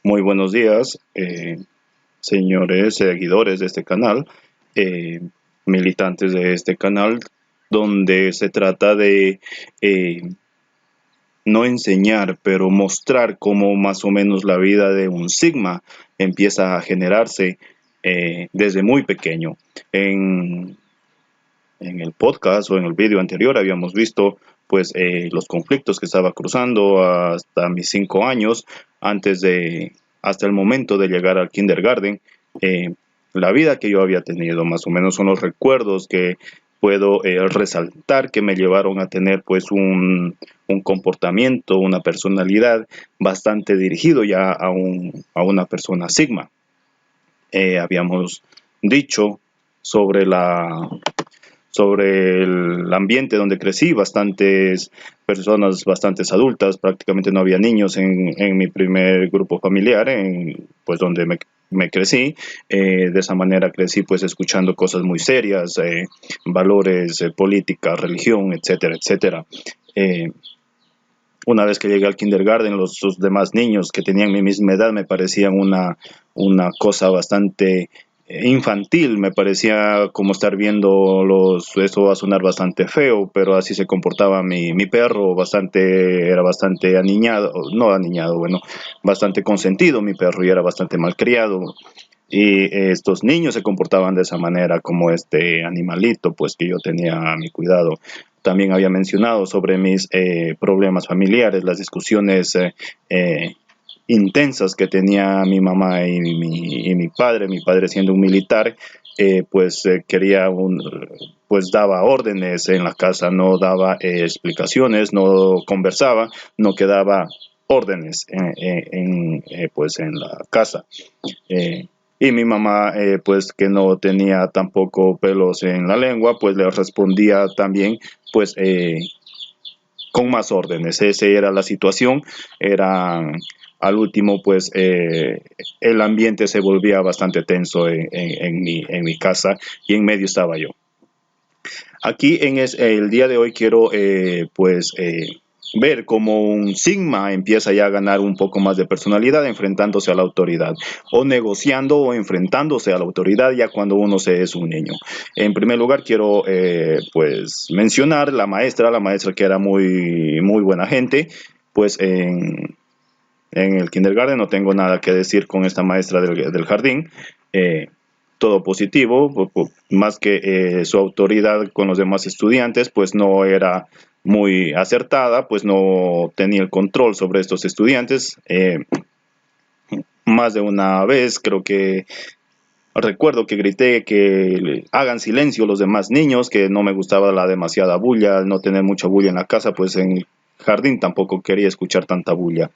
Muy buenos días, señores seguidores de este canal, eh, militantes de este canal, donde se trata de eh, no enseñar, pero mostrar cómo más o menos la vida de un Sigma empieza a generarse desde muy pequeño. En el podcast o en el vídeo anterior habíamos visto pues los conflictos que estaba cruzando hasta mis 5 años, hasta el momento de llegar al kindergarten, eh, la vida que yo había tenido, más o menos son los recuerdos que puedo resaltar que me llevaron a tener pues un comportamiento, una personalidad bastante dirigido ya a una persona Sigma. Habíamos dicho sobre sobre el ambiente donde crecí, bastantes personas, bastantes adultas, prácticamente no había niños en mi primer grupo familiar, pues donde me crecí. De esa manera crecí pues escuchando cosas muy serias, valores, política, religión, etcétera, etcétera. Eh, una vez que llegué al kindergarten, los demás niños que tenían mi misma edad me parecían una cosa bastante infantil, me parecía como estar viendo eso va a sonar bastante feo, pero así se comportaba mi perro, era bastante aniñado, no aniñado, bueno, bastante consentido mi perro y era bastante malcriado. Y estos niños se comportaban de esa manera como este animalito, pues que yo tenía a mi cuidado. También había mencionado sobre mis problemas familiares, las discusiones eh, intensas que tenía mi mamá y mi padre siendo un militar, pues daba órdenes en la casa, no daba explicaciones, no conversaba, no quedaba órdenes pues en la casa. Eh, y mi mamá, pues que no tenía tampoco pelos en la lengua, pues le respondía también, pues con más órdenes. Esa era la situación. Era al último, pues el ambiente se volvía bastante tenso en mi casa y en medio estaba yo. Aquí el día de hoy quiero ver cómo un Sigma empieza ya a ganar un poco más de personalidad enfrentándose a la autoridad o negociando o enfrentándose a la autoridad ya cuando uno es un niño. En primer lugar quiero pues mencionar la maestra que era muy buena gente, pues en el kindergarten no tengo nada que decir con esta maestra del jardín. Eh, Todo positivo, más que su autoridad con los demás estudiantes, pues no era muy acertada, pues no tenía el control sobre estos estudiantes. Más de una vez creo que recuerdo que grité que hagan silencio los demás niños, que no me gustaba la demasiada bulla, al no tener mucha bulla en la casa, pues en el jardín tampoco quería escuchar tanta bulla.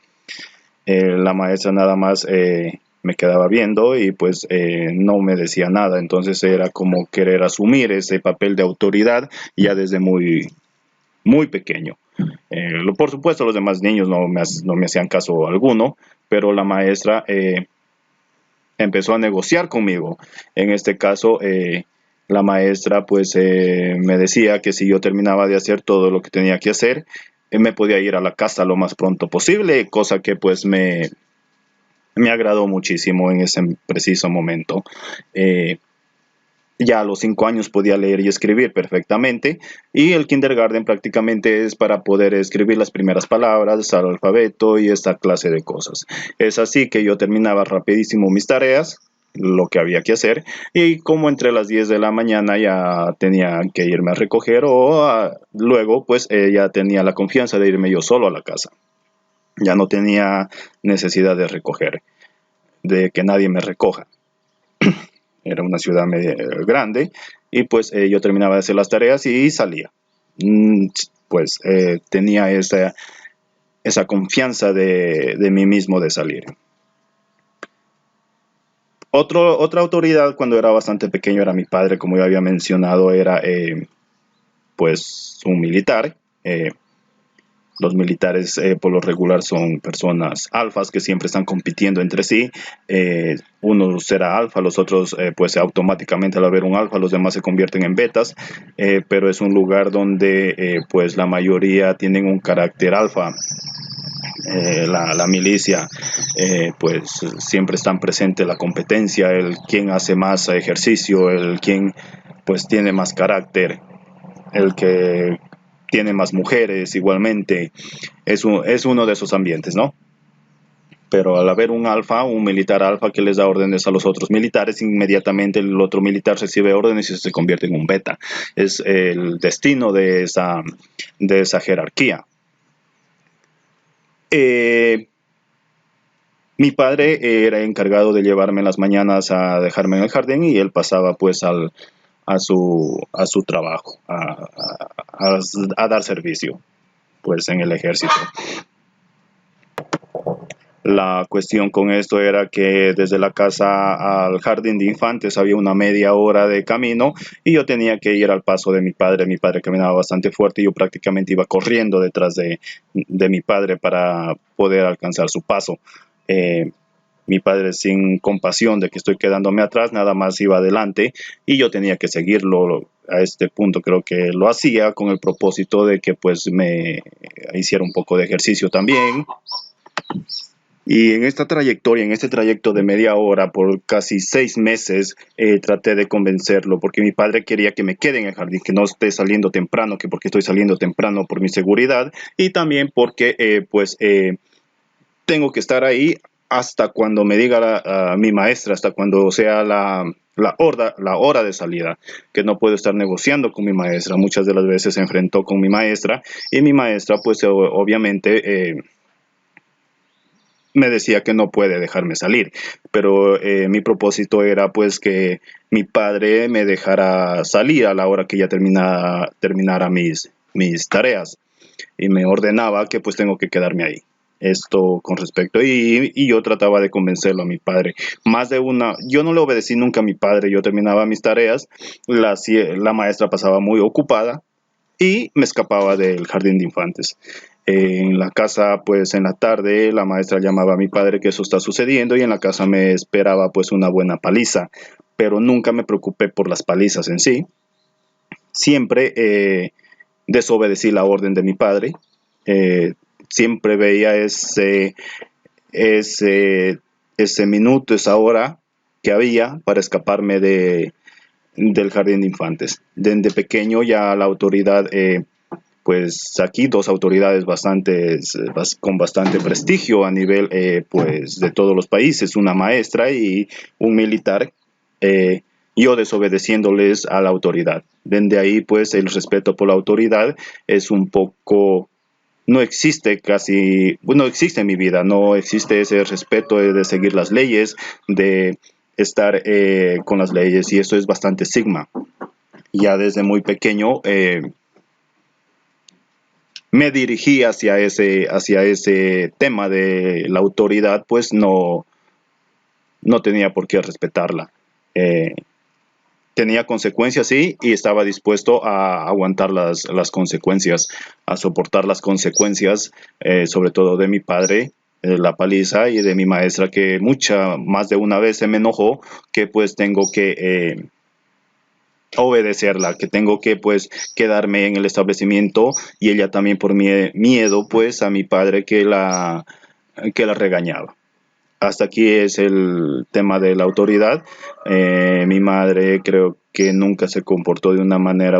La maestra nada más me quedaba viendo y pues no me decía nada, entonces era como querer asumir ese papel de autoridad ya desde muy pequeño. Por supuesto los demás niños no me hacían caso alguno, pero la maestra empezó a negociar conmigo. En este caso, la maestra pues me decía que si yo terminaba de hacer todo lo que tenía que hacer, me podía ir a la casa lo más pronto posible, cosa que pues me agradó muchísimo en ese preciso momento. Ya a los 5 años podía leer y escribir perfectamente y el kindergarten prácticamente es para poder escribir las primeras palabras al alfabeto y esta clase de cosas. Es así que yo terminaba rapidísimo mis tareas, lo que había que hacer, y como entre las 10 de la mañana ya tenía que irme a recoger luego pues ya tenía la confianza de irme yo solo a la casa. Ya no tenía necesidad de recoger, de que nadie me recoja. Era una ciudad grande y pues yo terminaba de hacer las tareas y salía. Pues tenía esa confianza de mí mismo de salir. Otra autoridad cuando era bastante pequeño era mi padre, como ya había mencionado, era pues un militar. Los militares por lo regular son personas alfas que siempre están compitiendo entre sí. Uno será alfa, los otros pues automáticamente al haber un alfa los demás se convierten en betas, pero es un lugar donde pues la mayoría tienen un carácter alfa. la milicia, pues siempre están presente la competencia, el quien hace más ejercicio, el quien pues tiene más carácter, el que tiene más mujeres igualmente, es uno de esos ambientes, ¿no? Pero al haber un alfa, un militar alfa que les da órdenes a los otros militares, inmediatamente el otro militar recibe órdenes y se convierte en un beta. Es el destino de esa jerarquía. Mi padre era encargado de llevarme en las mañanas a dejarme en el jardín y él pasaba pues a su trabajo, a dar servicio pues en el ejército. La cuestión con esto era que desde la casa al jardín de infantes había una media hora de camino y yo tenía que ir al paso de mi padre. Mi padre caminaba bastante fuerte y yo prácticamente iba corriendo detrás de mi padre para poder alcanzar su paso. Mi padre, sin compasión de que estoy quedándome atrás, nada más iba adelante y yo tenía que seguirlo. A este punto creo que lo hacía con el propósito de que pues me hiciera un poco de ejercicio también. Y en esta trayectoria, en este trayecto de media hora, por casi 6 meses, traté de convencerlo, porque mi padre quería que me quede en el jardín, que no esté saliendo temprano, que porque estoy saliendo temprano por mi seguridad, y también porque, tengo que estar ahí hasta cuando me diga mi maestra, hasta cuando sea la hora de salida, que no puedo estar negociando con mi maestra. Muchas de las veces se enfrentó con mi maestra, y mi maestra, pues obviamente, me decía que no puede dejarme salir, pero mi propósito era pues que mi padre me dejara salir a la hora que ya terminara mis tareas y me ordenaba que pues tengo que quedarme ahí. Esto con respecto, y yo trataba de convencerlo a mi padre. Yo no le obedecí nunca a mi padre, yo terminaba mis tareas, la maestra pasaba muy ocupada y me escapaba del jardín de infantes. En la casa, pues en la tarde, la maestra llamaba a mi padre que eso está sucediendo y en la casa me esperaba pues una buena paliza, pero nunca me preocupé por las palizas en sí. Siempre desobedecí la orden de mi padre. Eh, Siempre veía ese, ese minuto, esa hora que había para escaparme del jardín de infantes. Desde pequeño ya la autoridad, pues aquí dos autoridades con bastante prestigio a nivel pues de todos los países, una maestra y un militar, yo desobedeciéndoles a la autoridad. Desde ahí pues el respeto por la autoridad es un poco, no existe casi, no existe en mi vida, no existe ese respeto de seguir las leyes, de estar con las leyes, y eso es bastante sigma. Ya desde muy pequeño me dirigí hacia ese tema de la autoridad, pues no tenía por qué respetarla. Eh, Tenía consecuencias, sí, y estaba dispuesto a aguantar las consecuencias, a soportar las consecuencias, sobre todo de mi padre, la paliza, y de mi maestra, que más de una vez se me enojó, que pues tengo que obedecerla, que tengo que pues quedarme en el establecimiento, y ella también por miedo pues a mi padre que la regañaba. Hasta aquí es el tema de la autoridad. Mi madre creo que nunca se comportó de una manera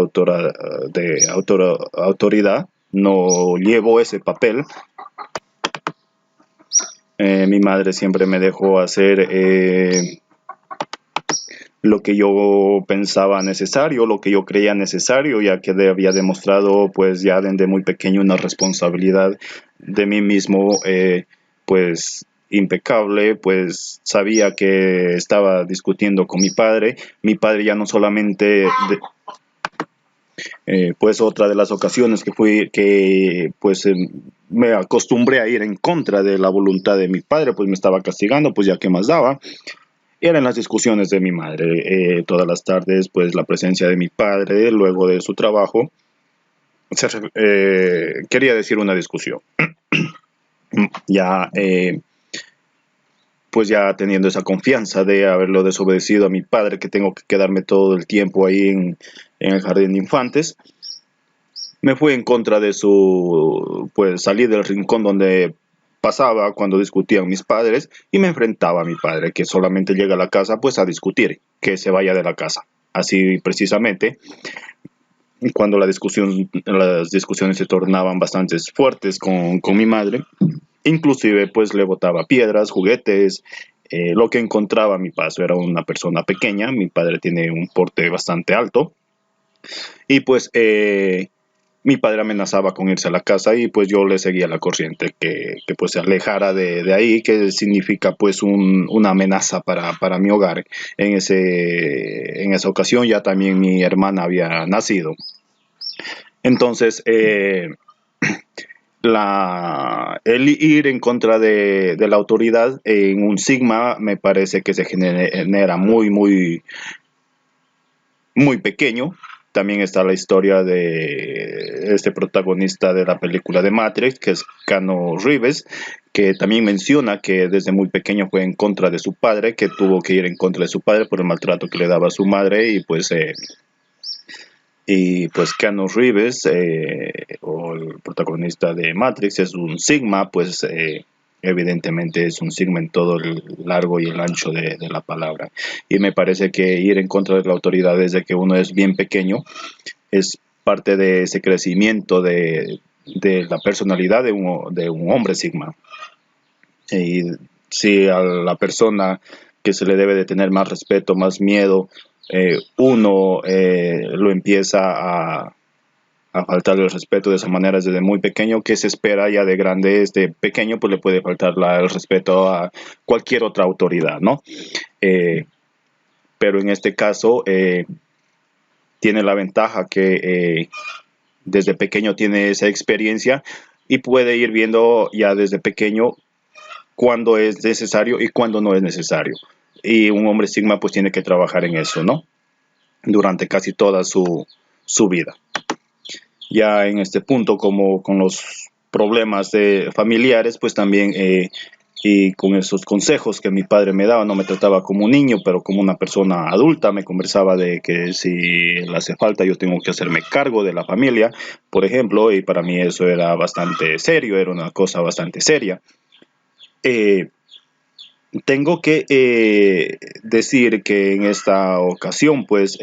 autoridad, no llevó ese papel. Mi madre siempre me dejó hacer lo que yo pensaba necesario, lo que yo creía necesario, ya que había demostrado pues ya desde muy pequeño una responsabilidad de mí mismo, pues impecable. Pues sabía que estaba discutiendo con mi padre ya no solamente pues otra de las ocasiones que pues me acostumbré a ir en contra de la voluntad de mi padre, pues me estaba castigando, pues ya que más daba. Eran las discusiones de mi madre, todas las tardes, pues la presencia de mi padre luego de su trabajo. Quería decir una discusión. Ya, pues ya teniendo esa confianza de haberlo desobedecido a mi padre, que tengo que quedarme todo el tiempo ahí en el jardín de infantes, me fui en contra de pues salí del rincón donde pasaba cuando discutían mis padres y me enfrentaba a mi padre, que solamente llega a la casa pues a discutir, que se vaya de la casa. Así precisamente, cuando las discusiones se tornaban bastante fuertes con mi madre, inclusive pues le botaba piedras, juguetes, lo que encontraba a mi paso. Era una persona pequeña, mi padre tiene un porte bastante alto y pues mi padre amenazaba con irse a la casa y pues yo le seguía la corriente, que pues se alejara de ahí, que significa pues una amenaza para mi hogar. En esa ocasión ya también mi hermana había nacido. Entonces, el ir en contra de la autoridad en un sigma me parece que se genera muy pequeño. También está la historia de este protagonista de la película de Matrix, que es Keanu Reeves, que también menciona que desde muy pequeño fue en contra de su padre, que tuvo que ir en contra de su padre por el maltrato que le daba a su madre y pues Keanu Reeves, o el protagonista de Matrix, es un Sigma, pues evidentemente es un Sigma en todo el largo y el ancho de la palabra. Y me parece que ir en contra de la autoridad desde que uno es bien pequeño es parte de ese crecimiento de la personalidad de un hombre Sigma. Y si a la persona que se le debe de tener más respeto, más miedo, uno lo empieza a faltarle el respeto de esa manera desde muy pequeño, que se espera ya de grande, desde pequeño pues le puede faltar el respeto a cualquier otra autoridad, ¿no? Eh, pero en este caso tiene la ventaja que desde pequeño tiene esa experiencia y puede ir viendo ya desde pequeño cuándo es necesario y cuándo no es necesario. Y un hombre Sigma pues tiene que trabajar en eso, ¿no? Durante casi toda su vida. Ya en este punto, como con los problemas familiares, pues también y con esos consejos que mi padre me daba, no me trataba como un niño, pero como una persona adulta, me conversaba de que si le hace falta yo tengo que hacerme cargo de la familia, por ejemplo, y para mí eso era bastante serio, era una cosa bastante seria. Eh, Tengo que decir que en esta ocasión, pues,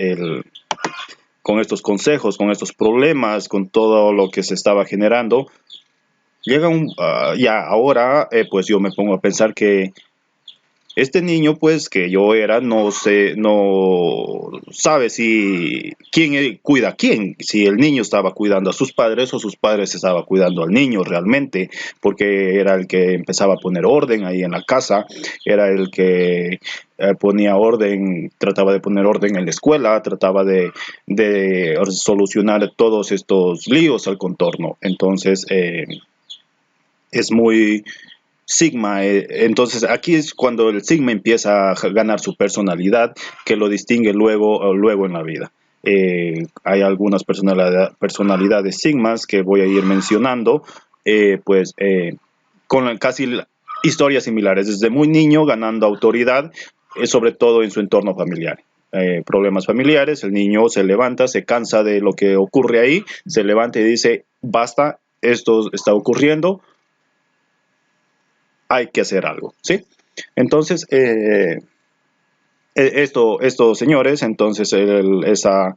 con estos consejos, con estos problemas, con todo lo que se estaba generando, ya ahora, pues yo me pongo a pensar que este niño, pues, que yo era, no sé, no sabe si quién cuida a quién, si el niño estaba cuidando a sus padres o sus padres estaba cuidando al niño realmente, porque era el que empezaba a poner orden ahí en la casa, era el que ponía orden, trataba de poner orden en la escuela, trataba de solucionar todos estos líos al contorno. Entonces, es muy Sigma. Entonces aquí es cuando el Sigma empieza a ganar su personalidad, que lo distingue luego en la vida. Hay algunas personalidades Sigmas que voy a ir mencionando, pues con casi historias similares, desde muy niño ganando autoridad, sobre todo en su entorno familiar. Problemas familiares, el niño se levanta, se cansa de lo que ocurre ahí, se levanta y dice, basta, esto está ocurriendo, hay que hacer algo, ¿sí? Entonces, estos señores, entonces esa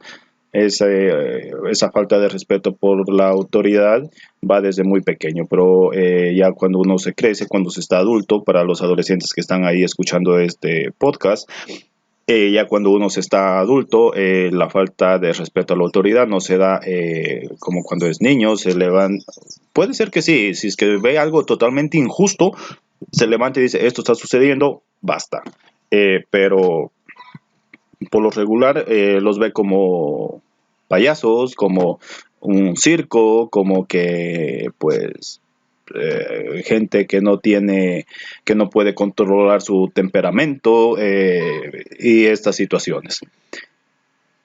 falta de respeto por la autoridad va desde muy pequeño, pero ya cuando uno se crece, cuando se está adulto, para los adolescentes que están ahí escuchando este podcast, ya cuando uno se está adulto, la falta de respeto a la autoridad no se da como cuando es niño, puede ser que sí, si es que ve algo totalmente injusto, se levanta y dice, esto está sucediendo, basta. Pero por lo regular los ve como payasos, como un circo, como que pues gente que no puede controlar su temperamento y estas situaciones.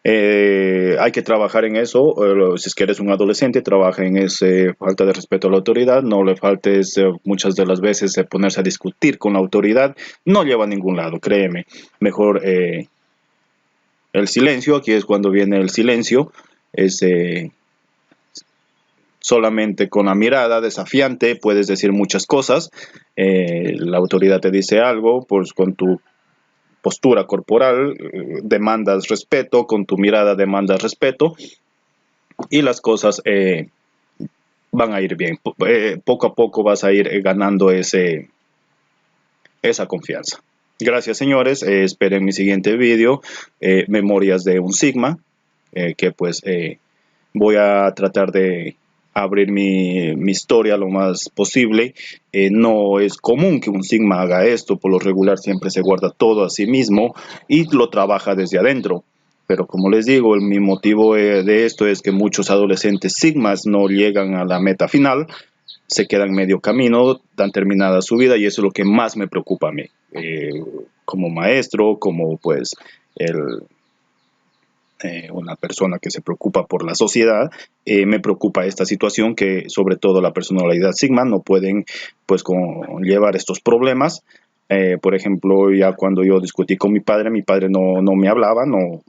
Hay que trabajar en eso. Si es que eres un adolescente, trabaja en esa falta de respeto a la autoridad. No le faltes muchas de las veces ponerse a discutir con la autoridad. No lleva a ningún lado, créeme. Mejor el silencio. Aquí es cuando viene el silencio. Es solamente con la mirada desafiante puedes decir muchas cosas. La autoridad te dice algo, pues con tu postura corporal demandas respeto, con tu mirada demandas respeto y las cosas van a ir bien. Poco a poco vas a ir ganando esa confianza. Gracias, señores. Esperen mi siguiente video, Memorias de un Sigma, que pues voy a tratar de abrir mi historia lo más posible. No es común que un Sigma haga esto, por lo regular siempre se guarda todo a sí mismo y lo trabaja desde adentro. Pero como les digo, mi motivo de esto es que muchos adolescentes Sigmas no llegan a la meta final, se quedan medio camino, dan terminada su vida y eso es lo que más me preocupa a mí. Como maestro, como pues una persona que se preocupa por la sociedad, me preocupa esta situación que sobre todo la personalidad Sigma no pueden pues llevar estos problemas. Por ejemplo, ya cuando yo discutí con mi padre no me hablaba, no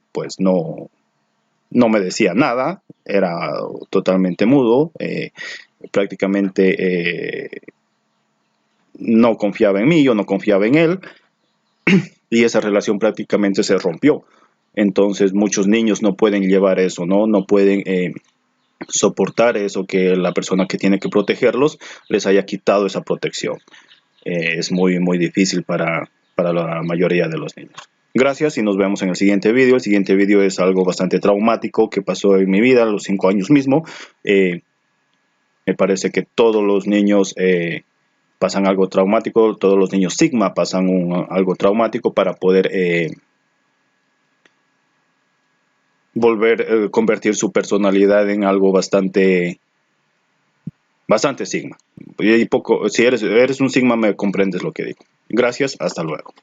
me decía nada, era totalmente mudo, prácticamente no confiaba en mí, yo no confiaba en él, y esa relación prácticamente se rompió. Entonces muchos niños no pueden llevar eso, no pueden soportar eso, que la persona que tiene que protegerlos les haya quitado esa protección. Es muy, muy difícil para la mayoría de los niños. Gracias y nos vemos en el siguiente video. El siguiente video es algo bastante traumático que pasó en mi vida a los 5 años mismo. Me parece que todos los niños pasan algo traumático, todos los niños Sigma pasan algo traumático para poder convertir su personalidad en algo bastante Sigma. Si eres un Sigma me comprendes lo que digo. Gracias, hasta luego.